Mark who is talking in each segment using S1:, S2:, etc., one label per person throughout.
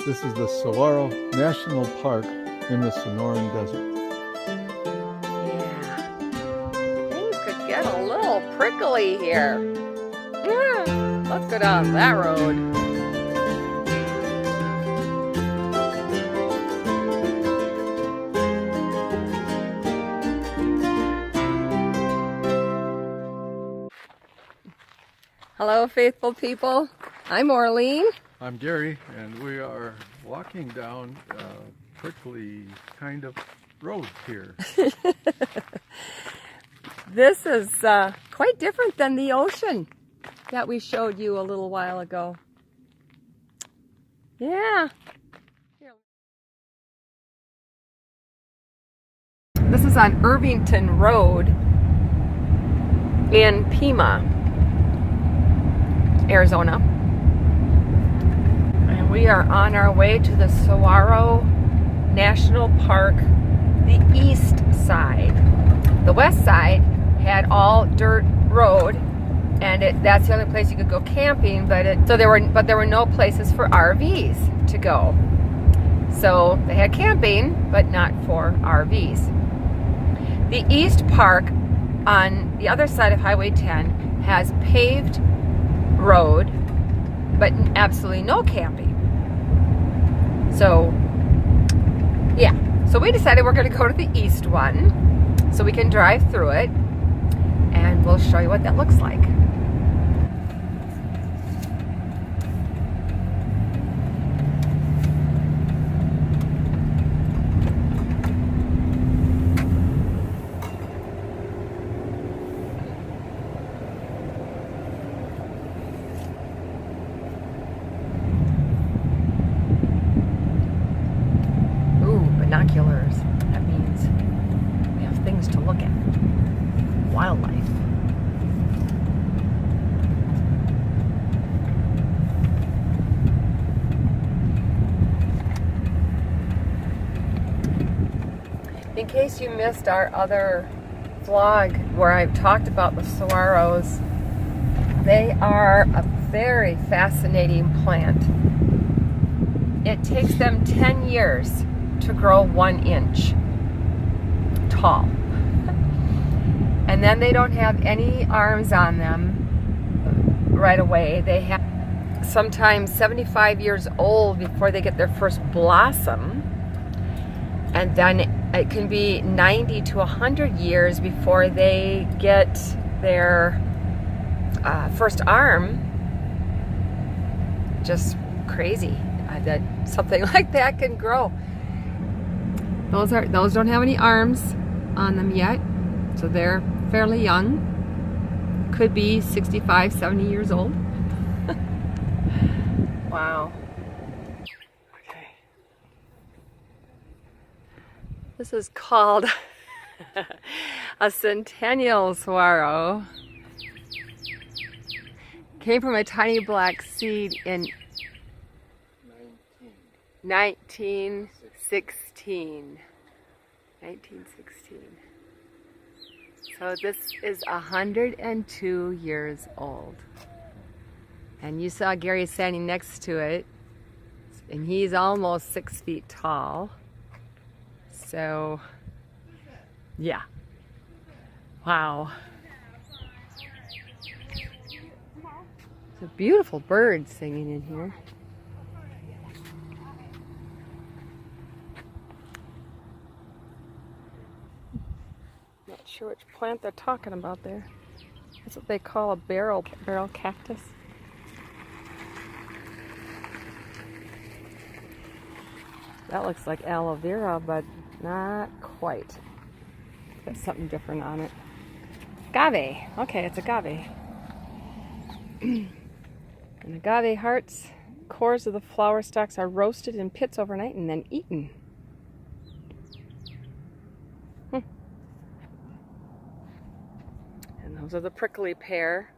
S1: This is the Saguaro National Park in the Sonoran Desert.
S2: Yeah, things could get a little prickly here. Yeah, let's go down that road. Hello, faithful people. I'm Orlean.
S1: I'm Gary, and we are walking down a prickly kind of road here.
S2: This is quite different than the ocean that we showed you a little while ago. Yeah. This is on Irvington Road in Pima, Arizona. And we are on our way to the Saguaro National Park, the east side. The west side had all dirt road, and that's the only place you could go camping, but there were no places for RVs to go. So they had camping, but not for RVs. The east park on the other side of Highway 10 has paved road, but absolutely no camping. So yeah, so we decided we're going to go to the east one so we can drive through it, and we'll show you what that looks like. Binoculars. That means we have things to look at. Wildlife. In case you missed our other vlog where I've talked about the saguaros, they are a very fascinating plant. It takes them 10 years to grow 1 inch tall. And then they don't have any arms on them right away. They have sometimes 75 years old before they get their first blossom. And then it can be 90 to 100 years before they get their first arm. Just crazy that something like that can grow. Those don't have any arms on them yet, so they're fairly young. Could be 65, 70 years old. Wow. Okay. This is called a centennial saguaro. Came from a tiny black seed in 1916. So this is 102 years old. And you saw Gary standing next to it, and he's almost 6 feet tall. So, yeah. Wow. It's a beautiful bird singing in here. Not sure which plant they're talking about there. That's what they call a barrel cactus. That looks like aloe vera, but not quite. Got something different on it. Agave. Okay, it's agave. And agave hearts, cores of the flower stalks are roasted in pits overnight and then eaten. And those are the prickly pear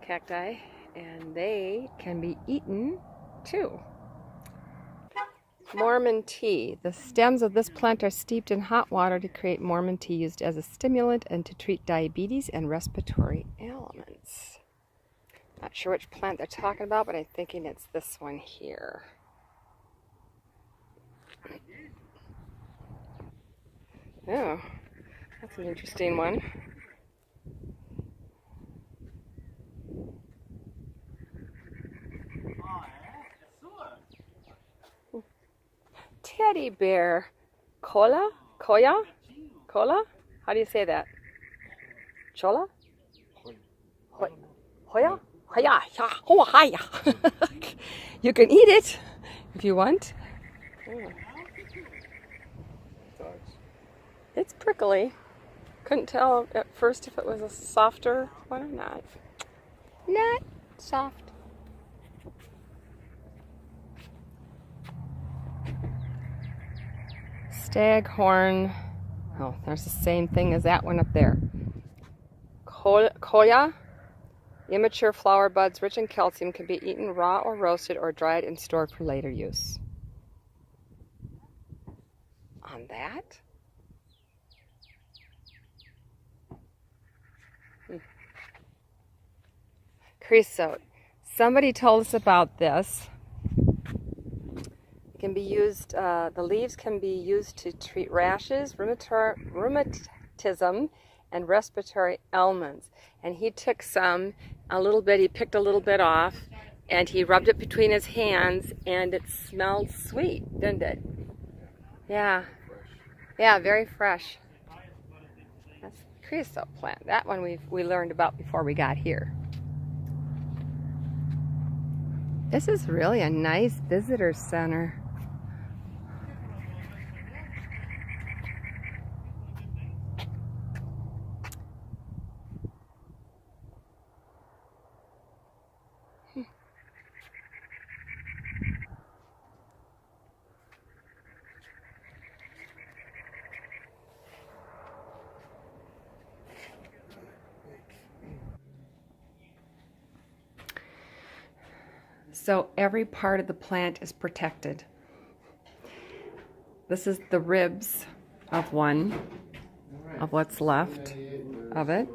S2: cacti, and they can be eaten too. Mormon tea. The stems of this plant are steeped in hot water to create Mormon tea, used as a stimulant and to treat diabetes and respiratory ailments. Not sure which plant they're talking about, but I'm thinking it's this one here. Oh, that's an interesting one. Teddy bear. Cola? Koya? Cola? How do you say that? Chola? Hoya? Hoya? Oh, hiya. You can eat it if you want. It's prickly. Couldn't tell at first if it was a softer one or not. Not soft. Staghorn. Oh, there's the same thing as that one up there. Koya. Immature flower buds rich in calcium can be eaten raw or roasted or dried and stored for later use. On that? Creosote. Somebody told us about this. It can be used, the leaves can be used to treat rashes, rheumatism, and respiratory ailments. And he took some, a little bit, he picked a little bit off, and he rubbed it between his hands, and it smelled sweet, didn't it? Yeah. Yeah, very fresh. That's the creosote plant. That one we learned about before we got here. This is really a nice visitor center. So every part of the plant is protected. This is the ribs of one, of what's left of it.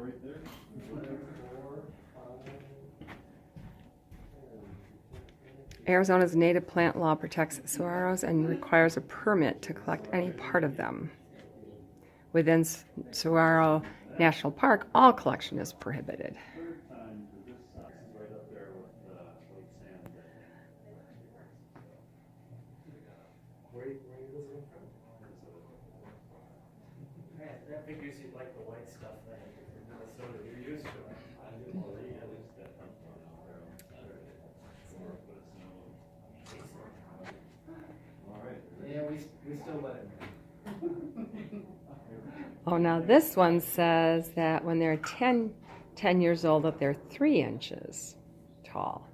S2: Arizona's native plant law protects saguaros and requires a permit to collect any part of them. Within Saguaro National Park, all collection is prohibited.
S3: I figured you'd like the white stuff then. Minnesota, you're used to it. Yeah, we still let it.
S2: Oh, now this one says that when they're 10 years old, that they're 3 inches tall.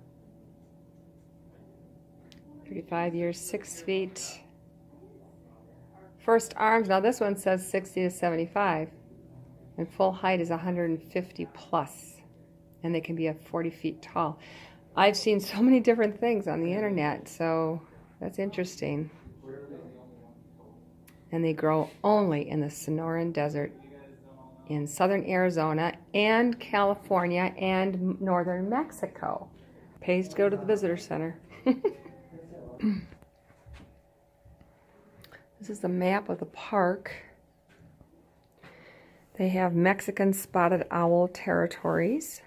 S2: 35 years, 6 feet. First arms, now this one says 60 to 75. And full height is 150 plus. And they can be 40 feet tall. I've seen so many different things on the internet, so that's interesting. And they grow only in the Sonoran Desert in southern Arizona and California and northern Mexico. Pays to go to the visitor center. This is the map of the park. They have Mexican spotted owl territories,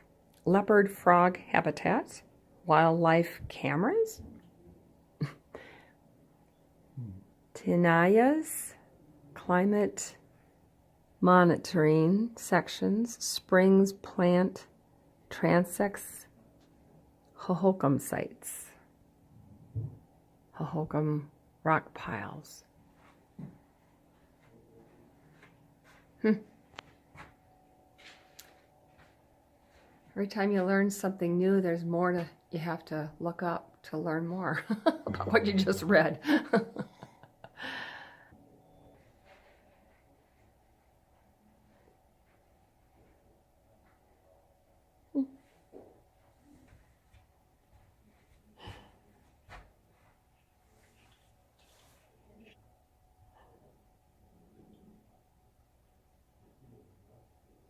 S2: leopard frog habitats, wildlife cameras, tinayas, climate monitoring sections, springs, plant, transects, hohokam sites, hohokam rock piles. Every time you learn something new, there's more you have to look up to learn more about what you just read.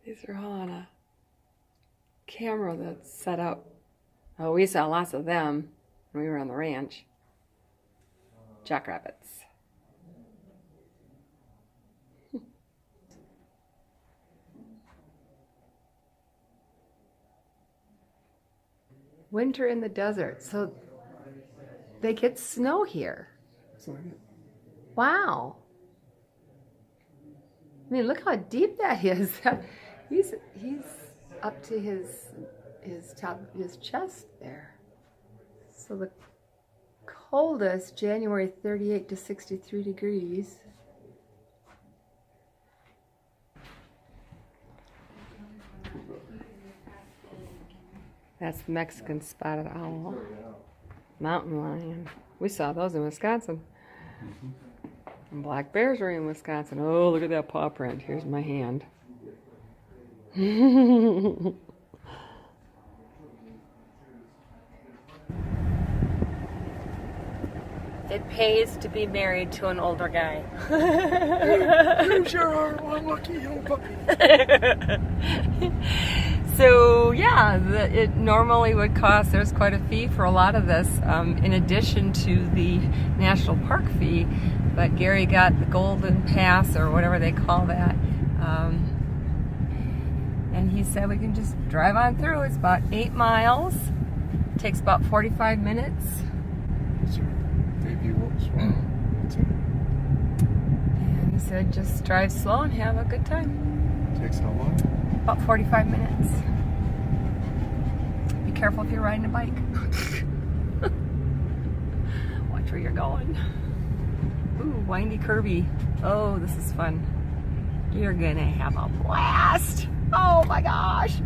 S2: These are all on a camera that's set up Oh, we saw lots of them when we were on the ranch. Jackrabbits. Winter in the desert. So they get snow here. Wow. I mean, look how deep that is. he's up to his top of his chest there. So the coldest, January 38 to 63 degrees. That's the Mexican spotted owl. Mountain lion. We saw those in Wisconsin. And black bears are in Wisconsin. Oh, look at that paw print. Here's my hand. It pays to be married to an older guy.
S1: You sure are one lucky old puppy.
S2: So yeah, it normally would cost, there's quite a fee for a lot of this, in addition to the national park fee, but Gary got the golden pass or whatever they call that, and he said we can just drive on through. It's about 8 miles, it takes about 45 minutes.
S1: Sure. Maybe we'll swallow.
S2: And he said just drive slow and have a good time.
S1: Takes how long?
S2: About 45 minutes. Be careful if you're riding a bike. Watch where you're going. Ooh, windy curvy. Oh, this is fun. You're gonna have a blast. Oh my gosh.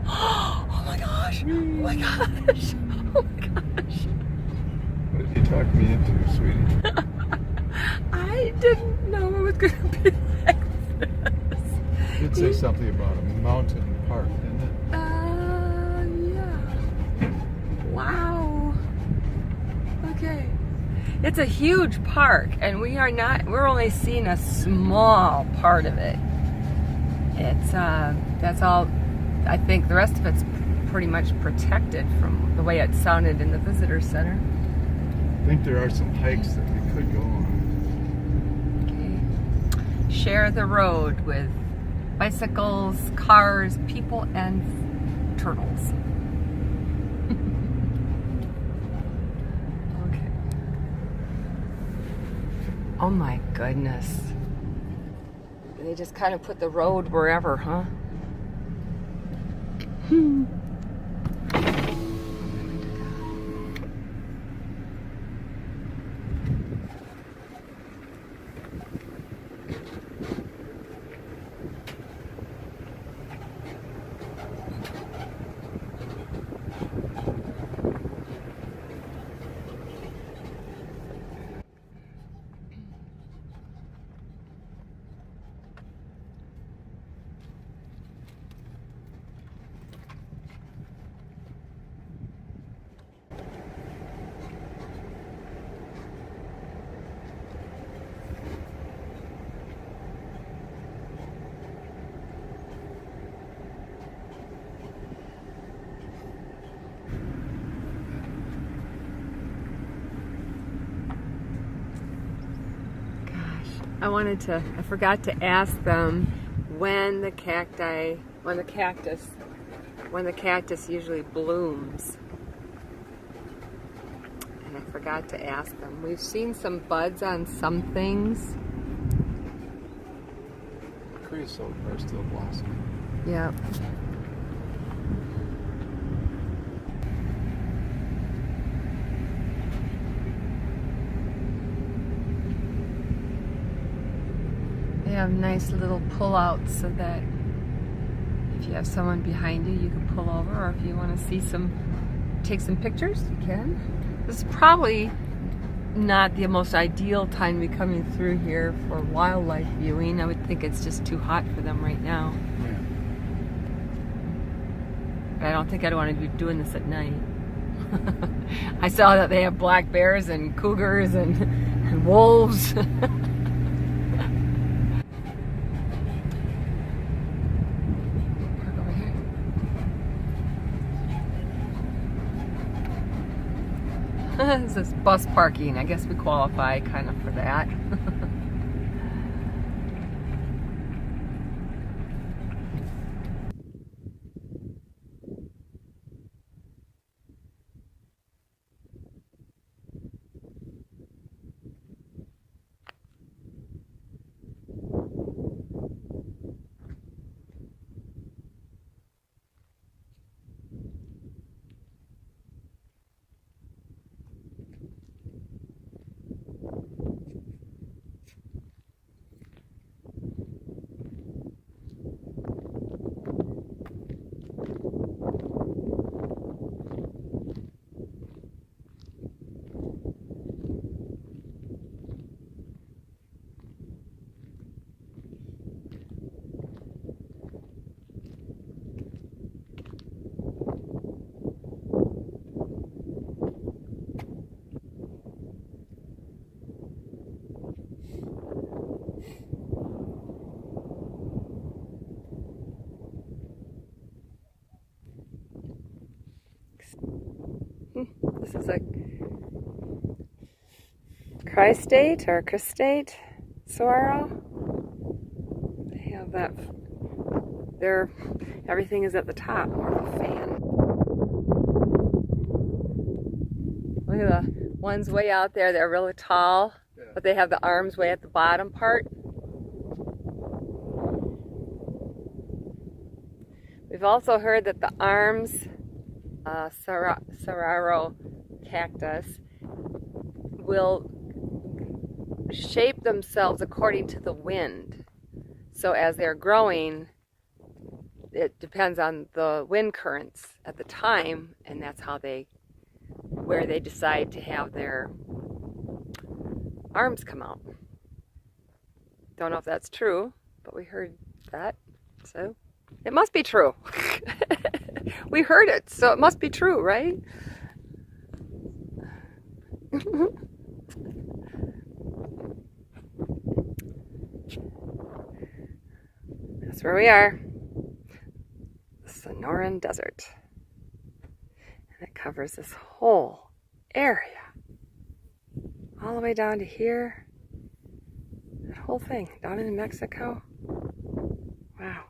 S2: Oh my gosh. Oh my gosh. Oh my gosh.
S1: What did you talk me into, sweetie?
S2: I didn't know it was gonna be like this.
S1: You did say something about a mountain park, didn't it?
S2: Yeah. Wow. Okay. It's a huge park, and we're only seeing a small part of it. It's, that's all, I think the rest of it's pretty much protected from the way it sounded in the visitor center.
S1: I think there are some hikes that we could go on.
S2: Okay. Share the road with bicycles, cars, people, and turtles. Okay. Oh my goodness. They just kind of put the road wherever, huh? I forgot to ask them when the cactus usually blooms. And I forgot to ask them. We've seen some buds on some things.
S1: Creosote are still blossoming.
S2: Yep. They have nice little pull-outs so that if you have someone behind you, you can pull over, or if you want to take some pictures, you can. This is probably not the most ideal time to be coming through here for wildlife viewing. I would think it's just too hot for them right now.
S1: Yeah.
S2: But I don't think I'd want to be doing this at night. I saw that they have black bears and cougars and wolves. This is bus parking. I guess we qualify kind of for that. This is a Tri-State or Crystate Saguaro. They have that. Everything is at the top, more of a fan. Look at the ones way out there. They're really tall, but they have the arms way at the bottom part. We've also heard that the arms, Saguaro cactus, will shape themselves according to the wind. So as they're growing, it depends on the wind currents at the time, and that's where they decide to have their arms come out. Don't know if that's true, but we heard that, so it must be true. We heard it, so it must be true, right? That's where we are. The Sonoran Desert. And it covers this whole area. All the way down to here. That whole thing, down in Mexico. Wow.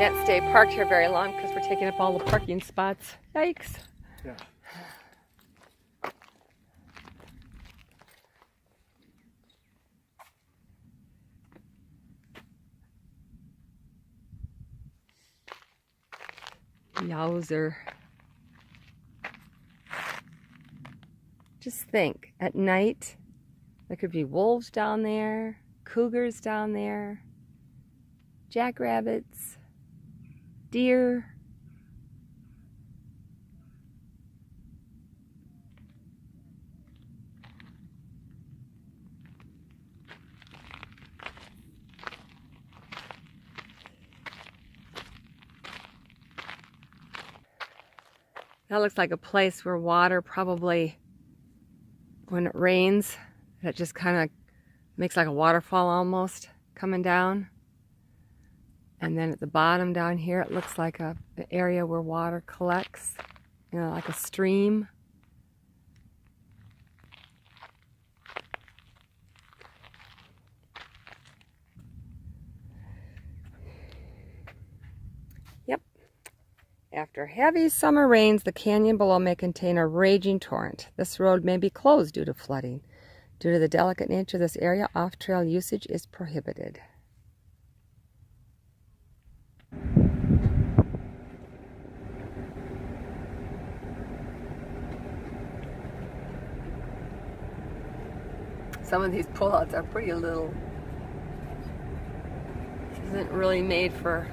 S2: Can't stay parked here very long because we're taking up all the parking spots. Yikes.
S1: Yeah.
S2: Yowzer. Just think, at night, there could be wolves down there, cougars down there, jackrabbits, deer. That looks like a place where water probably, when it rains, it just kind of makes like a waterfall almost coming down. And then at the bottom down here, it looks like an area where water collects, you know, like a stream. Yep. After heavy summer rains, the canyon below may contain a raging torrent. This road may be closed due to flooding. Due to the delicate nature of this area, off-trail usage is prohibited. Some of these pullouts are pretty little. This isn't really made for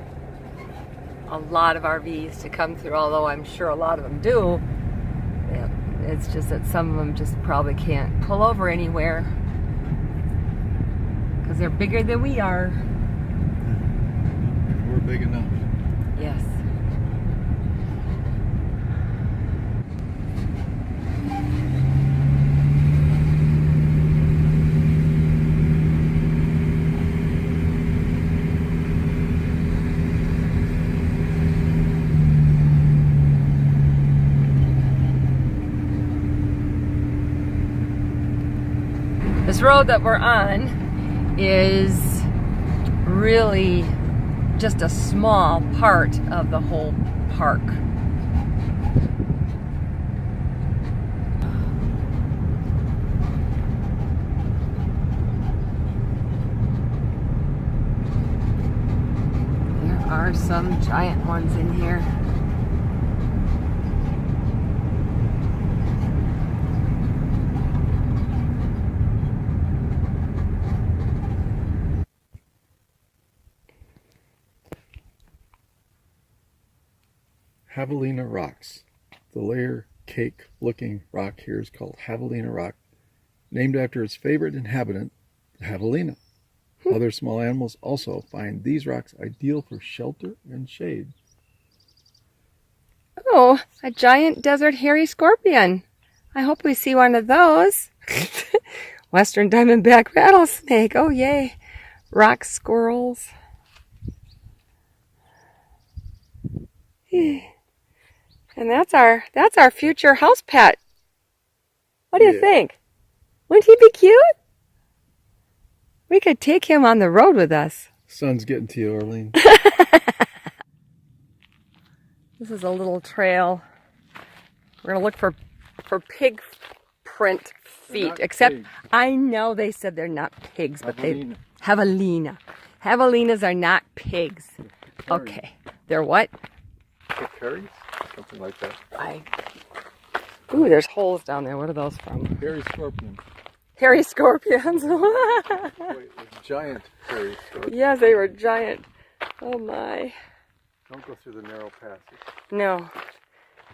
S2: a lot of RVs to come through, although I'm sure a lot of them do. Yeah, it's just that some of them just probably can't pull over anywhere because they're bigger than we are.
S1: We're big enough.
S2: Yes. This road that we're on is really just a small part of the whole park. There are some giant ones in here.
S1: Javelina rocks. The layer cake looking rock here is called Javelina rock, named after its favorite inhabitant, the javelina. Other small animals also find these rocks ideal for shelter and shade.
S2: Oh, a giant desert hairy scorpion. I hope we see one of those. Western diamondback rattlesnake. Oh, yay. Rock squirrels. And that's our future house pet. What do you think? Wouldn't he be cute? We could take him on the road with us.
S1: Sun's getting to you, Arlene.
S2: This is a little trail. We're gonna look for pig print feet. Except
S1: pigs.
S2: I know they said they're not pigs, but they
S1: Javelina.
S2: Javelinas are not pigs. Okay, they're what?
S1: Hairies? Something like that.
S2: Ooh, there's holes down there. What are those from?
S1: Hairy scorpion.
S2: Hairy scorpions.
S1: Wait, giant hairy scorpion.
S2: Yes, they were giant. Oh my.
S1: Don't go through the narrow passage.
S2: No,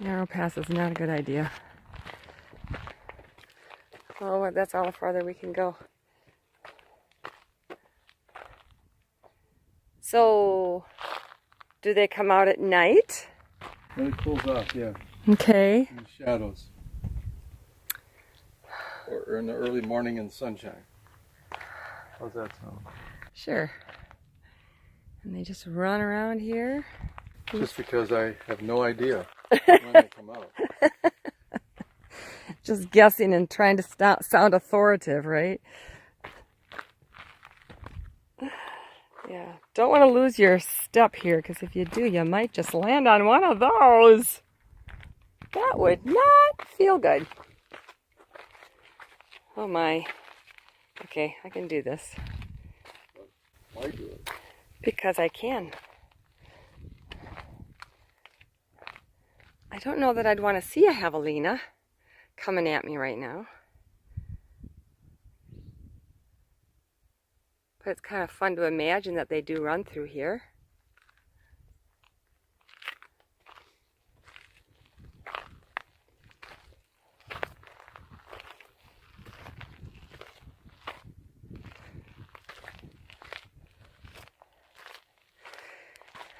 S2: narrow pass is not a good idea. Oh, that's all the farther we can go. So, do they come out at night?
S1: When it cools off, yeah.
S2: Okay.
S1: In the shadows. Or in the early morning in sunshine. How's that sound?
S2: Sure. And they just run around here.
S1: Just because I have no idea when they come out.
S2: Just guessing and trying to sound authoritative, right? Yeah, don't want to lose your step here, because if you do, you might just land on one of those. That would not feel good. Oh my. Okay, I can do this.
S1: Why do it?
S2: Because I can. I don't know that I'd want to see a javelina coming at me right now. But it's kind of fun to imagine that they do run through here.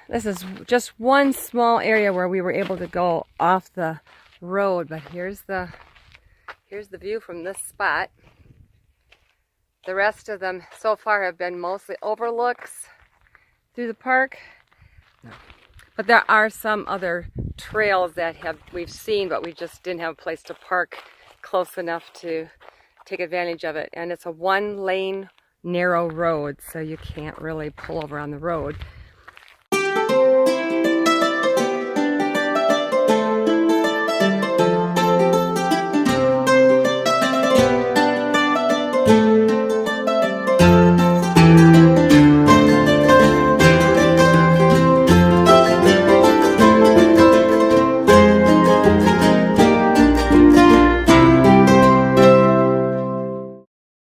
S2: This is just one small area where we were able to go off the road, but here's the view from this spot. The rest of them so far have been mostly overlooks through the park. But there are some other trails that we've seen, but we just didn't have a place to park close enough to take advantage of it. And it's a one-lane narrow road, so you can't really pull over on the road.